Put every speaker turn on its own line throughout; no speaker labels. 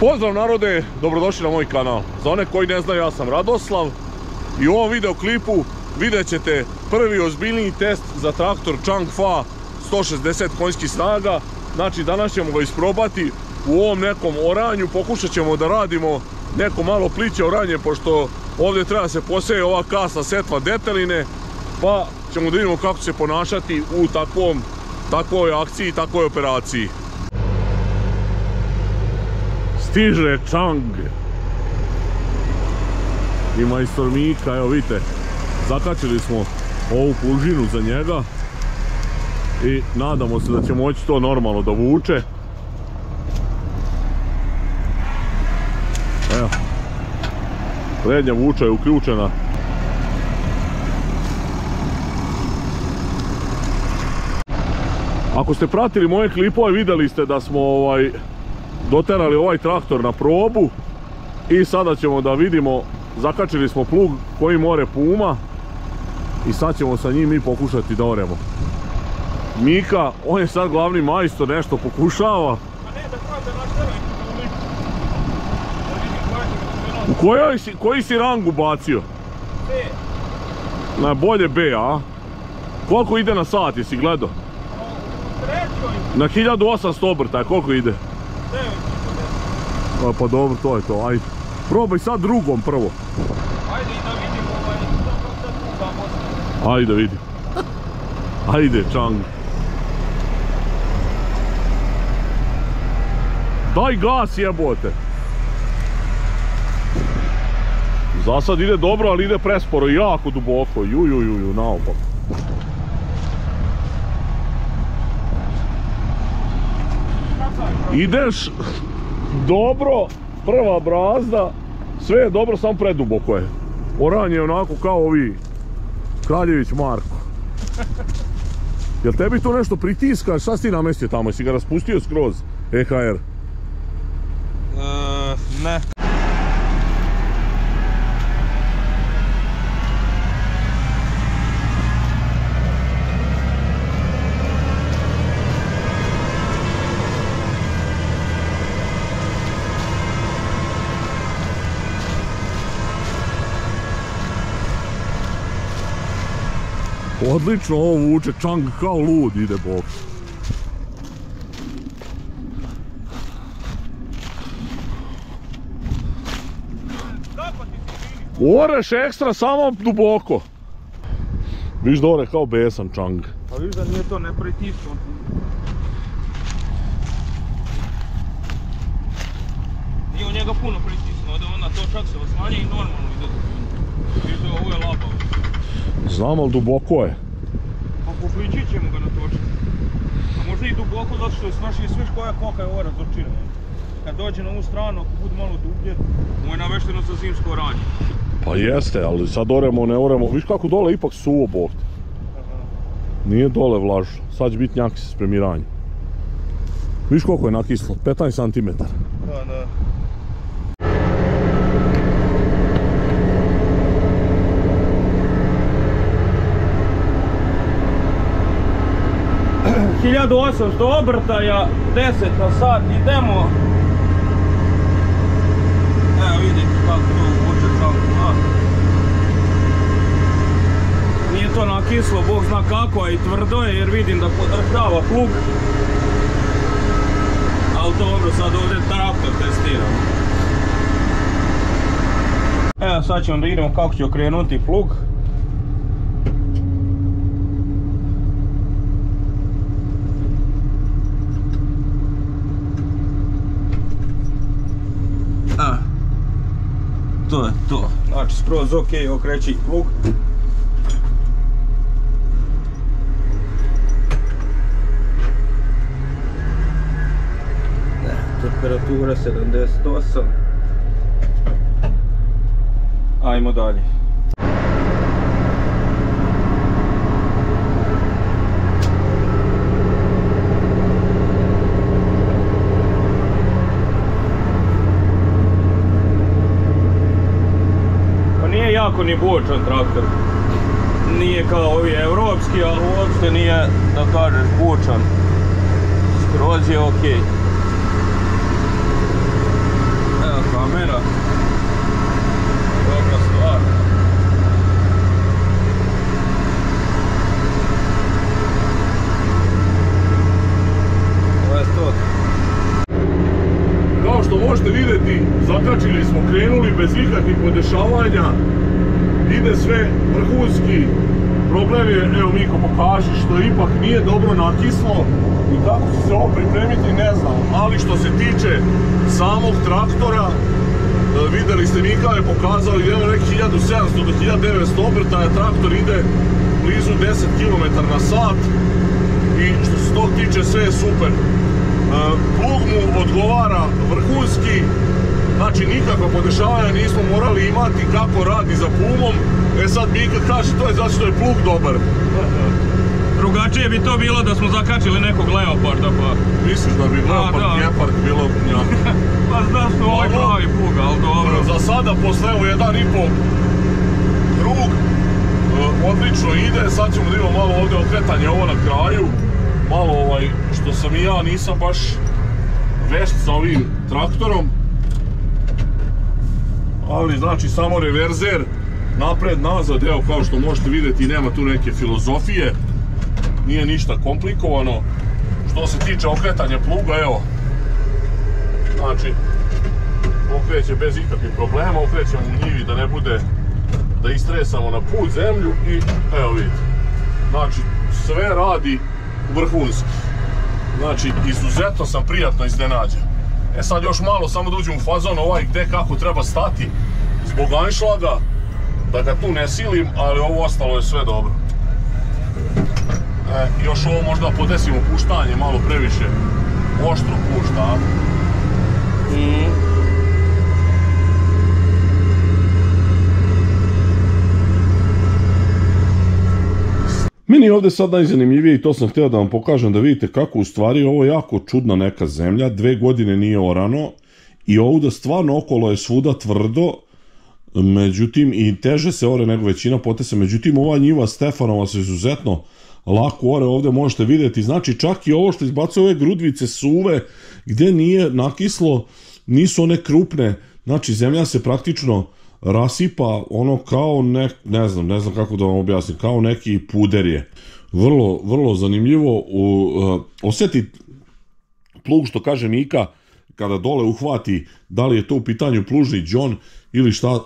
Pozdrav narode, dobrodošli na moj kanal. Za one koji ne znaju, ja sam Radoslav i u ovom videoklipu vidjet ćete prvi ozbiljniji test za traktor Changfa 160 konjskih snaga. Znači danas ćemo ga isprobati u ovom nekom oranju, pokušat ćemo da radimo neko malo pliće oranje, pošto ovdje treba se poseje ova kasna setva deteline, pa ćemo da vidimo kako će se ponašati u takvoj akciji, takvoj operaciji. Stiže Chang i majstor Mika, evo vidite, zakačili smo ovu pružinu za njega i nadamo se da će moći to normalno da vuče. Evo, prednja vuča je uključena. Ako ste pratili moje klipove, vidjeli ste da smo doterali ovaj traktor na probu i sada ćemo da vidimo, zakačili smo plug koji more Puma i sad ćemo sa njim mi pokušati da oremo. Mika, on je sad glavni majstor, nešto pokušava. U koji si rang ubacio? B. Najbolje B, a? Koliko ide na sat, jesi gledao? Na 1800 obrtaja, koliko ide? 9. Pa dobro, to je to, ajde. Probaj sad drugom prvo.
Ajde i da vidimo
Ajde da vidim. Ajde, Chang. Daj gas, jebote. Za sad ide dobro, ali ide presporo i jako duboko. Jujujuju, naopak. Ideš dobro, prva brazda, sve je dobro, samo preduboko je. Oranje je onako kao ovi Kraljević Marko. Jel tebi to nešto pritiska? Šta si ti namestio tamo? Jesi ga raspustio skroz? EHR?
Ne.
Odlično ovo vuče, Chang kao lud ide bok. Oreš ekstra, samo duboko. Viš da ore kao besan Chang.
Pa viš da nije to ne pritisno. Nije u njega puno pritisno, da onda to čak se osmanje i normalno ide. Viš da ovo je labavo.
Znam, ali duboko je.
Pa popličit ćemo ga natočiti. A možda i duboko, zato što je smaši sviš koja koka je ova razočina. Kad dođe na ovu stranu, ako bude malo dublje, ovo je navešteno za zimsko oranje.
Pa jeste, ali sad oremo, ne oremo. Viš kako dole ipak suvo bok. Nije dole vlažno. Sad će biti njakis s premiranjem. Viš koliko je nakislo? 15 cm.
Da. – 1800 obrtaja, 10 na sat, idemo. Evo vidite kako to vuče Chang. Nije to nakislo, Bog zna kako, a i tvrdo je jer vidim da podrhtava plug. Ali dobro, sad ovdje traktor testiramo. Evo sad ćemo da vidimo kako će okrenuti plug. To je to, znači skroz ok, okreći plug. Temperatura 78. Ajmo dalje. Jako ni bučan traktor. Nije kao ovi evropski, ali uopšte nije, da kažeš, bučan. Skroz je ok. Kamera. Dobra stvar. Ovo je to.
Kao što možete vidjeti, zakačili smo, krenuli bez ikakvih podešavanja. Ide sve vrhunski. Problem je, evo Miko pokaži, što ipak nije dobro nakislo i kako će se ovo pripremiti ne znam, ali što se tiče samog traktora, vidjeli ste Mika je pokazao, idemo neki 1700 do 1900 obrtaja, traktor ide blizu 10 km na sat i što se tog tiče sve je super. Plug mu odgovara vrhunski, znači nikakva podešavanja nismo morali imati kako radi za plugom. E sad Mika kaže to je zato što je plug dobar.
Drugačije bi to bilo da smo zakačili nekog leoparda pa...
Misliš da bi leopard gepard bilo njako?
Pa znaš što ovo je pravi plug, ali dobro.
Za sada posle evo 1,5 krug odlično ide, sad ćemo da imamo malo ovdje okretanje ovo na kraju. Malo što sam i ja nisam baš vešt sa ovim traktorom. Ali znači samo reverzer, napred, nazad, evo kao što možete vidjeti nema tu neke filozofije. Nije ništa komplikovano. Što se tiče okretanja pluga, evo. Znači, okreće bez ikakvih problema, okrećemo u njivi da ne bude da istresamo na put zemlju i evo vidite. Znači, sve radi vrhunski. Znači, izuzetno sam prijatno iznenađen. E sad još malo, samo da uđem u fazon gde kako treba stati zbog anšlaga, da ga tu ne silim, ali ovo ostalo je sve dobro. Još ovo možda podesimo puštanje, malo previše oštro pušta. Meni je ovdje sad najzanimljivije i to sam htio da vam pokažem da vidite kako u stvari ovo je jako čudna neka zemlja, 2 godine nije orano i ovdje stvarno okolo je svuda tvrdo, međutim i teže se ore nego većina potesa, međutim ova njiva Stefanova se izuzetno lako ore, ovdje možete vidjeti, znači čak i ovo što izbacuje ove grudvice suve gdje nije nakislo, nisu one krupne, znači zemlja se praktično rasipa ono kao ne znam kako da vam objasnim, kao neki puder je. Vrlo zanimljivo osjetiti plug što kaže Mika kada dole uhvati, da li je to u pitanju plužni đon ili šta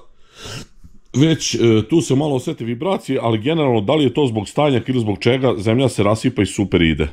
već, tu se malo osjeti vibracije, ali generalno da li je to zbog stajnjaka ili zbog čega, zemlja se rasipa i super ide.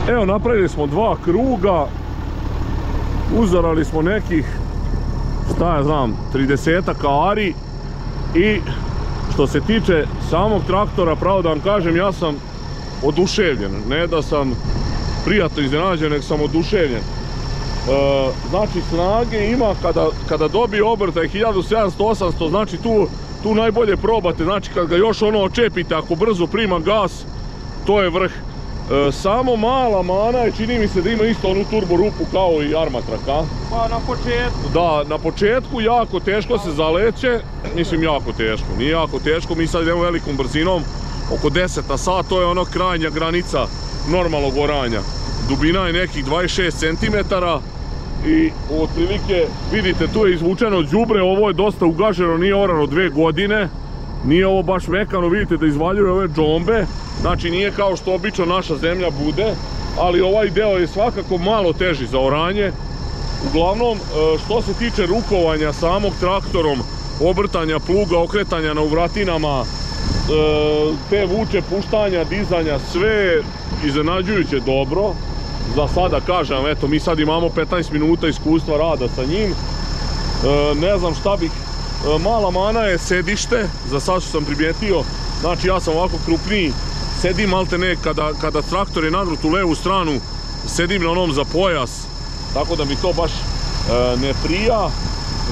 Evo, napravili smo 2 kruga, uzorali smo nekih, šta ja znam, 30 ari i što se tiče samog traktora, pravo da vam kažem, ja sam oduševljen, ne da sam prijatno iznenađen, nego sam oduševljen. Znači, snage ima kada dobije obrtaj 1700-800, znači tu najbolje probate, znači kad ga još ono očepite, ako brzo prima gas, to je vrh. Samo mala mana je, čini mi se da ima isto onu turbo rupu kao i Armatrak, a?
Pa na početku.
Da, na početku jako teško se zaleće, mislim jako teško, nije jako teško, mi sad idemo velikom brzinom, oko 10 na sat, to je ono krajnja granica normalnog oranja. Dubina je nekih 26 cm i otprilike, vidite, tu je izvučeno đubre, ovo je dosta ugaženo, nije orano 2 godine, nije ovo baš mekano, vidite da izvaljuje ove džombe, znači nije kao što obično naša zemlja bude, ali ovaj deo je svakako malo teži za oranje. Uglavnom, što se tiče rukovanja samog traktorom, obrtanja pluga, okretanja na uvratinama, te vuče, puštanja, dizanja, sve iznenađujuće dobro. Za sada kažem, eto, mi sad imamo 15 minuta iskustva rada sa njim. Ne znam šta bih, mala mana je sedište, za sad što sam primijetio, znači ja sam ovako krupniji, sedim maltene kada traktor je nagnut u levu stranu, sedim na onom za pojas, tako da mi to baš ne prija.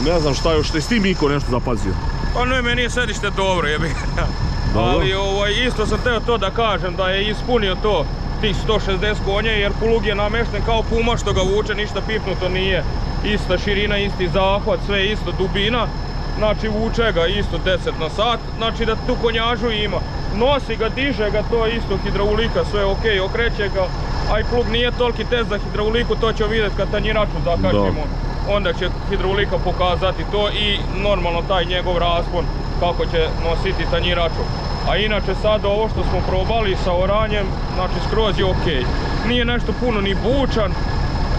Ne znam šta još, s tim Miko nešto zapazio?
Pa ne, meni je sedište dobro, jebi. Ali isto sam teo to da kažem, da je ispunio to tih 160 konja, jer plug je namešten kao Puma što ga vuče, ništa pipnuto nije. Ista širina, isti zahvat, sve isto, dubina. Znači vuče ga isto 10 na sat, znači da tu konjažu ima. Nosi ga, diže ga, to je isto hidraulika, sve ok, okreće ga. A i plug nije toliki test za hidrauliku, to ćemo vidjeti kad tanjiraču zakačimo. Onda će hidraulika pokazati to i normalno taj njegov raspon kako će nositi tanjiraču. A inače sad ovo što smo probali sa oranjem, znači skroz je ok. Nije nešto puno ni bučan,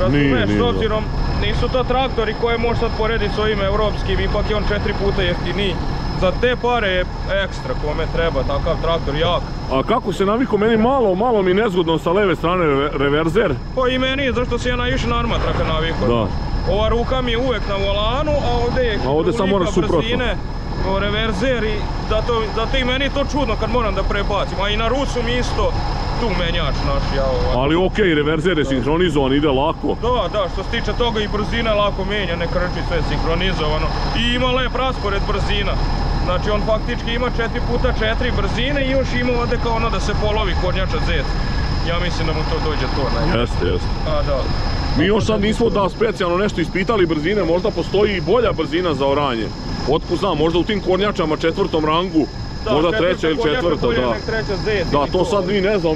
razumiješ, s obzirom nisu to traktori koje možeš sad porediti s ovim europskim, ipak je on 4 puta jeftiniji. Za te pare je ekstra kome treba, takav traktor jak.
A kako se navikao, meni malo mi nezgodno sa leve strane reverzer?
Pa i meni, zašto se ja najviše na Armatraka navikao.
Da.
Ova ruka mi je uvek na volanu, a ovdje je hidraulika, brzine, reverzer i zato i meni je to čudno kad moram da prebacim. A i na Rusu mi isto tu menjač naš, ja
Ali okej, reverzer je sinhronizovan, ide lako.
Da, što se tiče toga i brzina lako menja, ne krči, sve sinhronizovano. I ima lep raspored brzina. Znači on faktički ima 4x4 brzine i još ima ovdje kao ono da se polovi kornjača zec. Ja mislim da mu to dođe to.
Jeste.
A da.
Mi još sad nismo da specijalno nešto ispitali brzine, možda postoji i bolja brzina za oranje. Otkud znam, možda u tim kornjačama 4. rangu, možda 3. ili 4. Da, to sad mi ne znamo,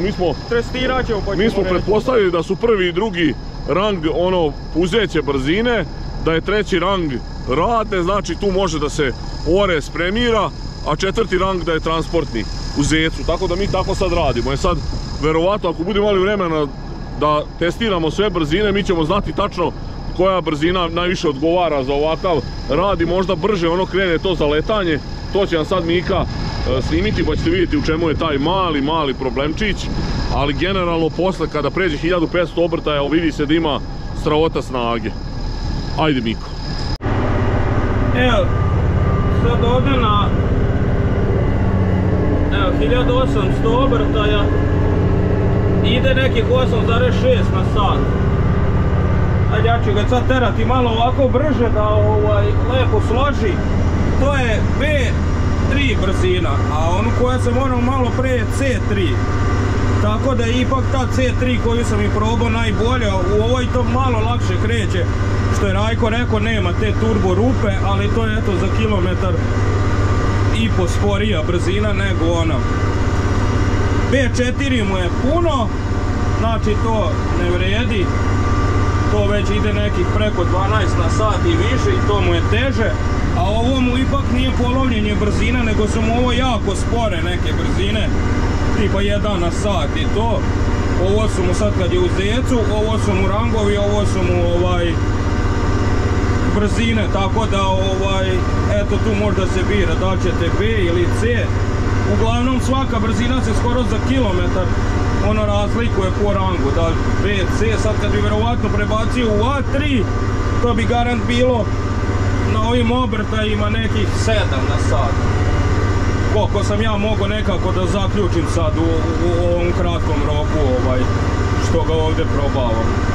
mi smo pretpostavili da su 1. i 2. rang ono puzeće brzine, da je 3. rang radne, znači tu može da se ore spremira, a 4. rang da je transportni u zecu, tako da mi tako sad radimo. Sad, verovatno, ako budemo imali vremena da testiramo sve brzine, mi ćemo znati tačno koja brzina najviše odgovara za ovakav rad i možda brže ono krene to zaletanje. To će vam sad Mika snimiti pa ćete vidjeti u čemu je taj mali problemčić, ali generalno posle kada pređe 1500 obrtaja vidi se da ima strahota snage. Ajde Miko.
Evo, sad ovdje na 1800 obrtaja ide nekih 8,6 na sat. Ajde, ja ću ga sad terati malo ovako brže da lepo složi. To je B3 brzina, a onu koja sam morao malo pre je C3. Tako da je ipak ta C3 koju sam i probao najbolja, u ovoj to malo lakše kreće. Što je Rajko rekao, nema te turbo rupe, ali to je eto za kilometar i po sporija brzina nego ona. B4 mu je puno, znači to ne vredi. To već ide nekih preko 12 na sat i više i to mu je teže. A ovo mu ipak nije polovljenje brzine, nego su mu ovo jako spore neke brzine. Tipa 1 na sat i to. Ovo su mu sad kad je u zecu, ovo su mu rangovi, ovo su mu brzine, tako da eto tu možda se bira da li ćete B ili C. uglavnom svaka brzina se skoro za kilometar ono razlikuje po rangu, da B, C, sad kad bi vjerovatno prebacio u A3, to bi garant bilo na ovim obrtajima nekih 7 na sat. Koliko sam ja mogao nekako da zaključim sad u ovom kratkom roku što ga ovdje probavam.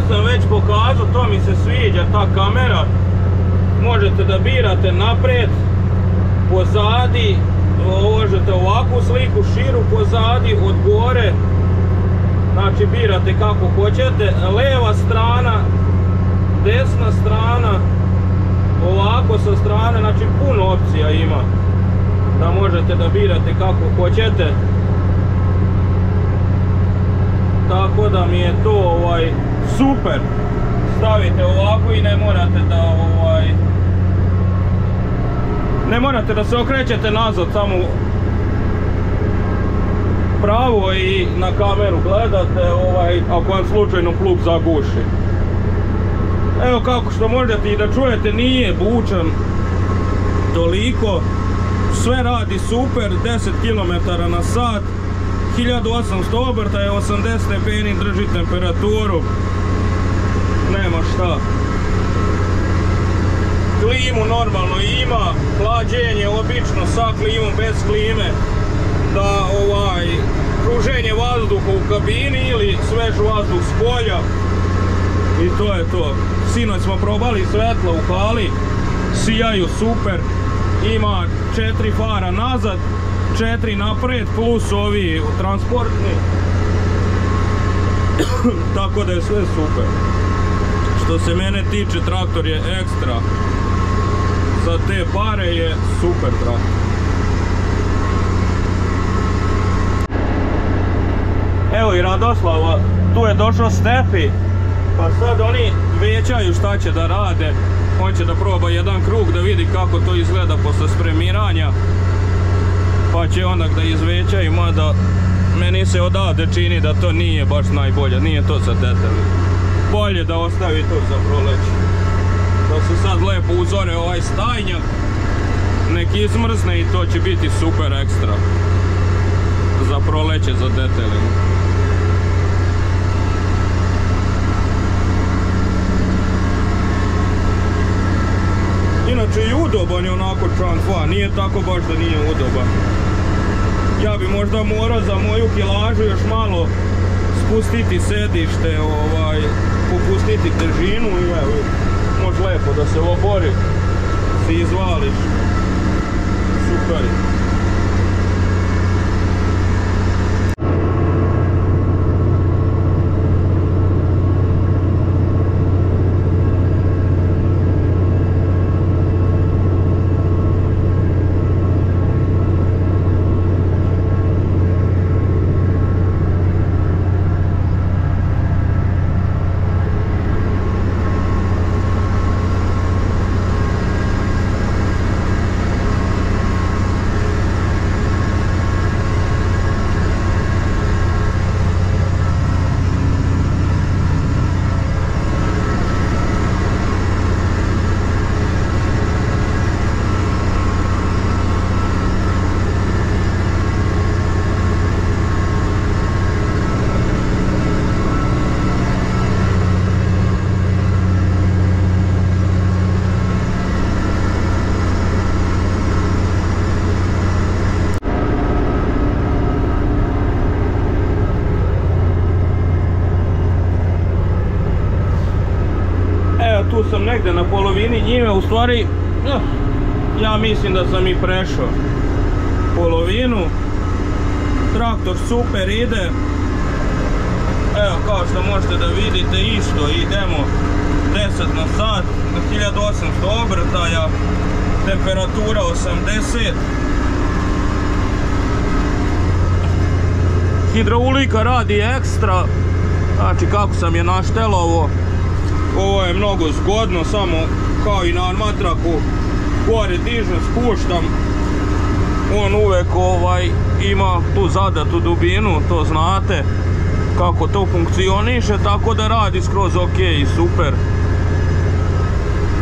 Sam već pokazao, to mi se sviđa, ta kamera. Možete da birate naprijed, pozadi, možete ovakvu sliku, širu pozadi, od gore. Znači birate kako hoćete, leva strana, desna strana, ovako sa strane, znači puno opcija ima. Da možete da birate kako hoćete. Tako da mi je to super. Stavite ovako i ne morate da se okrećete nazad, samo pravo i na kameru gledate ako vam slučajno plug zaguši. Evo kako što možete i da čujete, nije bučan toliko, sve radi super, 10 km na sat, 1800 obrtaja, 80 stepeni drži temperaturu, nema šta. Klimu normalno ima, hlađenje obično sa klimom, bez klime, da pruženje vazduha u kabini ili svež vazduh s polja. I to je to. Sinoć smo probali svetlo u hali, sijaju super, ima 4 fara nazad, 4 napred plus ovi transportni. Tako da je sve super. Što se mene tiče, traktor je ekstra. Za te pare je super traktor. Evo i Radoslava, tu je došao Stefi, pa sad oni većaju šta će da rade. On će da proba jedan krug da vidi kako to izgleda posle spremiranja, pa će onda da izvećaju, mada meni se odavde čini da to nije baš najbolje, nije to za detalje. Bolje da ostavi to za proleće. Da se sad lepo uzore ovaj stajnjak, nek izmrzne i to će biti super ekstra za proleće, za detalje. Inače i udoban je onako Chang Fa, nije tako baš da nije udoban. Ja bi možda morao za moju kilažu još malo spustiti sedište, popustiti težinu i evo, može lepo da se obori, se izvališ. Super. Tu sam negdje na polovini njive, u stvari ja mislim da sam i prešao polovinu. Traktor super ide, evo kao što možete da vidite isto idemo 10 na sat, 1800 obrtaja, temperatura 80. Hidraulika radi ekstra, znači kako sam je naštelovo, je mnogo zgodno, samo kao i na matraku gore dižem, spuštam. On uvek ima tu zadatu dubinu, to znate kako to funkcioniše, tako da radi skroz ok i super.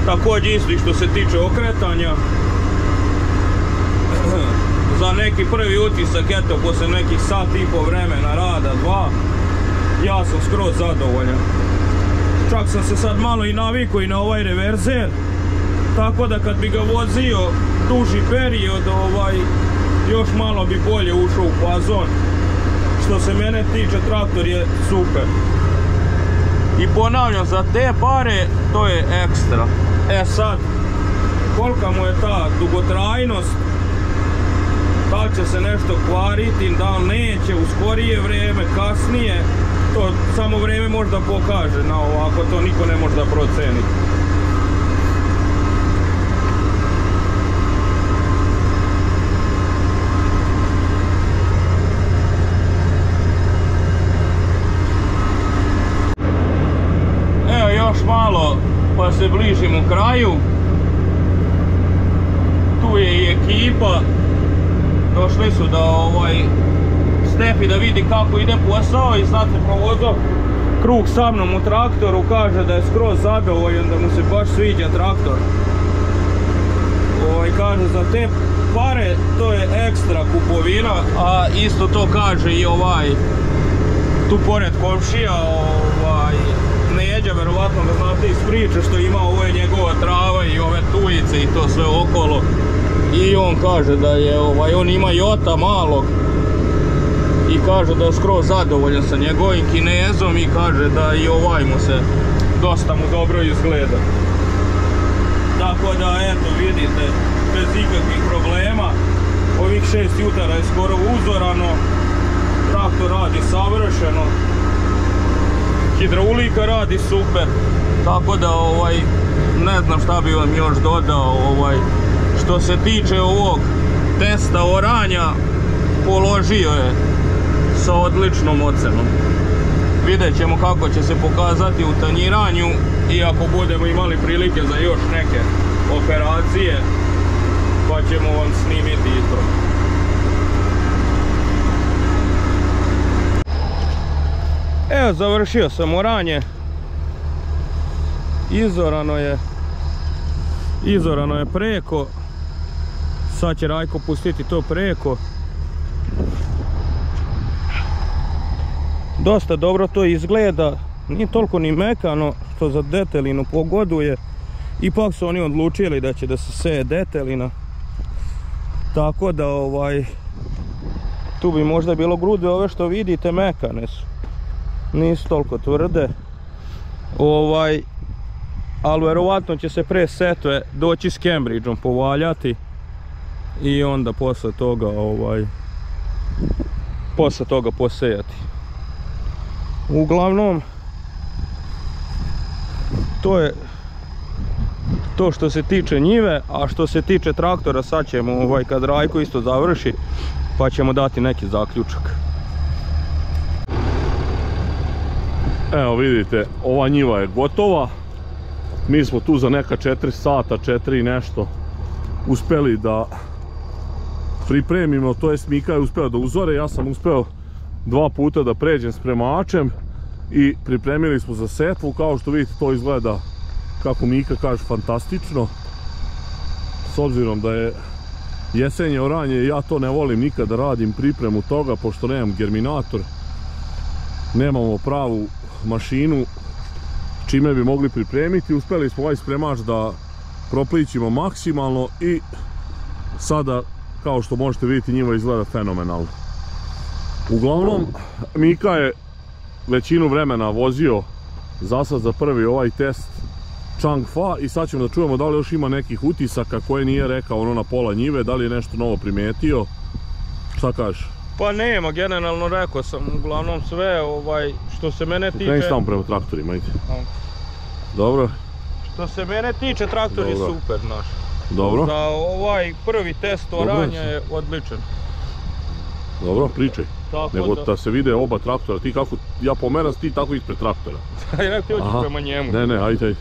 Također isto što se tiče okretanja. Za neki prvi utisak, eto, posle nekih sat i po vremena rada, 2, ja sam skroz zadovoljan. Čak sam se sad malo i navikao i na ovaj reverzer, tako da kad bi ga vozio duži period, još malo bi bolje ušao u fazon. Što se mene tiče, traktor je super. I ponavljam, za te pare to je ekstra. E sad, kolika mu je ta dugotrajnost, da li će se nešto kvariti, da li neće, u skorije vrijeme, kasnije, to samo vrijeme možda pokaže, na ovako to niko ne može da proceni. Evo još malo pa se bližimo kraju. Tu je i ekipa. Došli su da Stefi da vidi kako ide posao i sad se provodio krug sa mnom u traktoru, kaže da je skroz zadovoljan, da mu se baš sviđa traktor. Kaže za te pare to je ekstra kupovina, a isto to kaže i tu pored komšija, Neđa, verovatno da znate iz priče što ima, ovo je njegova trava i ove tujice i to sve okolo. I on kaže da je, on ima Jota malog i kaže da je skroz zadovoljan sa njegovim Kinezom i kaže da i mu se dosta mu dobro izgleda. Tako da, eto, vidite, bez ikakvih problema. Ovih 6 jutara je skoro uzorano, traktor radi savršeno, hidraulika radi super, tako da, ne znam šta bi vam još dodao, što se tiče ovog testa oranja, položio je sa odličnom ocenom. Vidjet ćemo kako će se pokazati u tanjiranju i ako budemo imali prilike za još neke operacije, pa ćemo vam snimiti i to. Evo, završio sam oranje. Izorano je preko. Sad će Rajko pustiti to preko. Dosta dobro to izgleda. Nije toliko ni mekano što za detelinu pogoduje. Ipak su oni odlučili da će da se seje detelina. Tako da tu bi možda bilo grude, ove što vidite mekane su. Nisu toliko tvrde. Ali verovatno će se pre setve doći s Cambridgeom povaljati i onda posle toga posejati. Uglavnom to je to što se tiče njive, a što se tiče traktora sad ćemo kad Rajko isto završi pa ćemo dati neki zaključak.
Evo vidite, ova njiva je gotova. Mi smo tu za neka 4 sata, 4 i nešto uspeli da pripremimo, to jest Mika je uspeo da uzore, ja sam uspeo 2 puta da pređem spremačem i pripremili smo za setvu. Kao što vidite, to izgleda, kako Mika kaže, fantastično. S obzirom da je jesenje oranje, ja to ne volim nikada da radim pripremu toga, pošto nemam germinator, nemamo pravu mašinu čime bi mogli pripremiti. Uspeli smo ovaj spremač da proplićimo maksimalno i sada, kao što možete vidjeti, njiva izgleda fenomenalno. Uglavnom, Mika je većinu vremena vozio zasad za prvi ovaj test Changfa i sad ćemo da čujemo da li još ima nekih utisaka koje nije rekao ono na pola njive, da li je nešto novo primijetio. Šta kažeš?
Pa nema, generalno rekao sam uglavnom sve, što se mene tiče...
Kreni stavno prema traktorima, ajde. Dobro.
Što se mene tiče, traktor je super naš.
Dobro.
Za ovaj prvi test oranja je odličan.
Dobro, pričaj. Nego da se vide oba traktora, ti kako ja pomeram, ti tako ispred traktora.
Aj, nek ti ođi prema njemu.
Ne, ajde.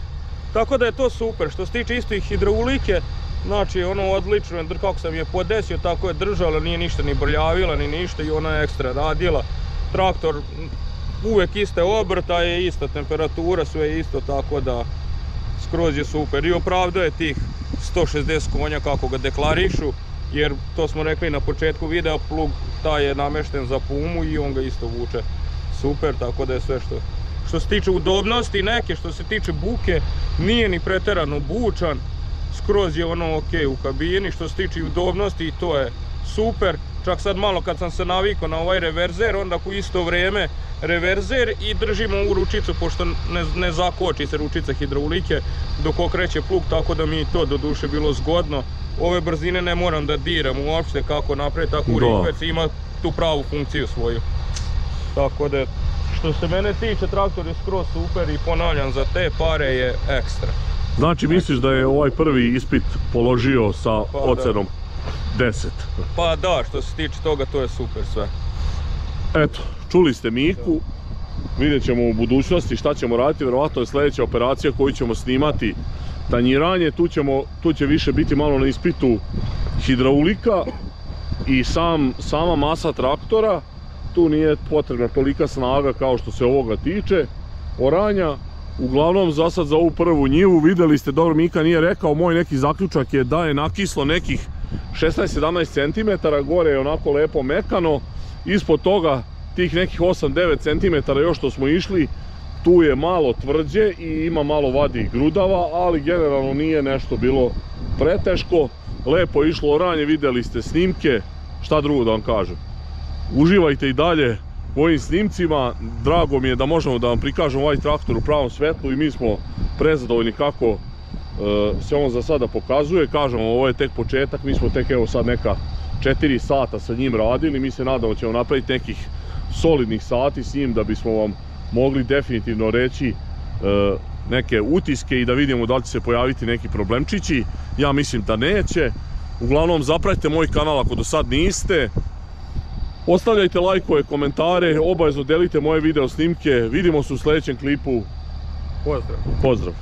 Tako da je to super. Što se tiče isto i hidraulike, znači ono odlično, kako sam je podesio, tako je držala, nije ništa ni brljavila, ni ništa i ona je ekstra radila. Traktor uvijek iste obrta, je ista temperatura, sve je isto, tako da skroz je super. I opravduje tih 160 konja kako ga deklarišu, jer to smo rekli na početku videa, plug taj je namešten za Pumu i on ga isto vuče super, tako da je sve što se tiče udobnosti neke, što se tiče buke, nije ni pretjerano bučan, skroz je ono ok u kabini. Što se tiče udobnosti, to je super. Čak sad malo kad sam se navikao na ovaj reverzer, onda u isto vrijeme reverzer i držimo ovu ručicu, pošto ne zakoči se ručica hidraulike dok okreće plug, tako da mi je to do duše bilo zgodno. Ove brzine ne moram da diram uopšte kako napraviti, tako u reversi ima tu pravu funkciju svoju. Tako da, što se mene tiče, traktor je skroz super i ponavljam, za te pare je ekstra.
Znači misliš da je ovaj prvi ispit položio sa ocenom 10?
Pa da, što se tiče toga, to je super sve.
Eto, čuli ste Miku, vidjet ćemo u budućnosti šta ćemo raditi, vjerovatno je sljedeća operacija koju ćemo snimati tanjiranje, tu će više biti malo na ispitu hidraulika i sama masa traktora, tu nije potrebna tolika snaga kao što se ovoga tiče. Oranja, uglavnom za sad za ovu prvu njivu, vidjeli ste, dobro Mika nije rekao, moj neki zaključak je da je nakislo nekih 16-17 cm, gore je onako lepo mekano, ispod toga tih nekih 8-9 cm još što smo išli, tu je malo tvrđe i ima malo vadi grudava, ali generalno nije nešto bilo preteško. Lepo je išlo oranje, vidjeli ste snimke, šta drugo da vam kažem. Uživajte i dalje u ovim snimcima, drago mi je da možemo da vam prikažemo ovaj traktor u pravom svetlu i mi smo prezadovoljni kako se on za sada pokazuje. Kažemo, ovo je tek početak, mi smo tek evo sad neka 4 sata sa njim radili, mi se nadamo ćemo napraviti nekih solidnih sati s njim da bismo vam mogli definitivno reći neke utiske i da vidimo da li će se pojaviti neki problemčići. Ja mislim da neće. Uglavnom zapratite moj kanal ako do sad niste. Ostavljajte lajkove, komentare, obavezno delite moje video snimke. Vidimo se u sljedećem klipu.
Pozdrav.
Pozdrav.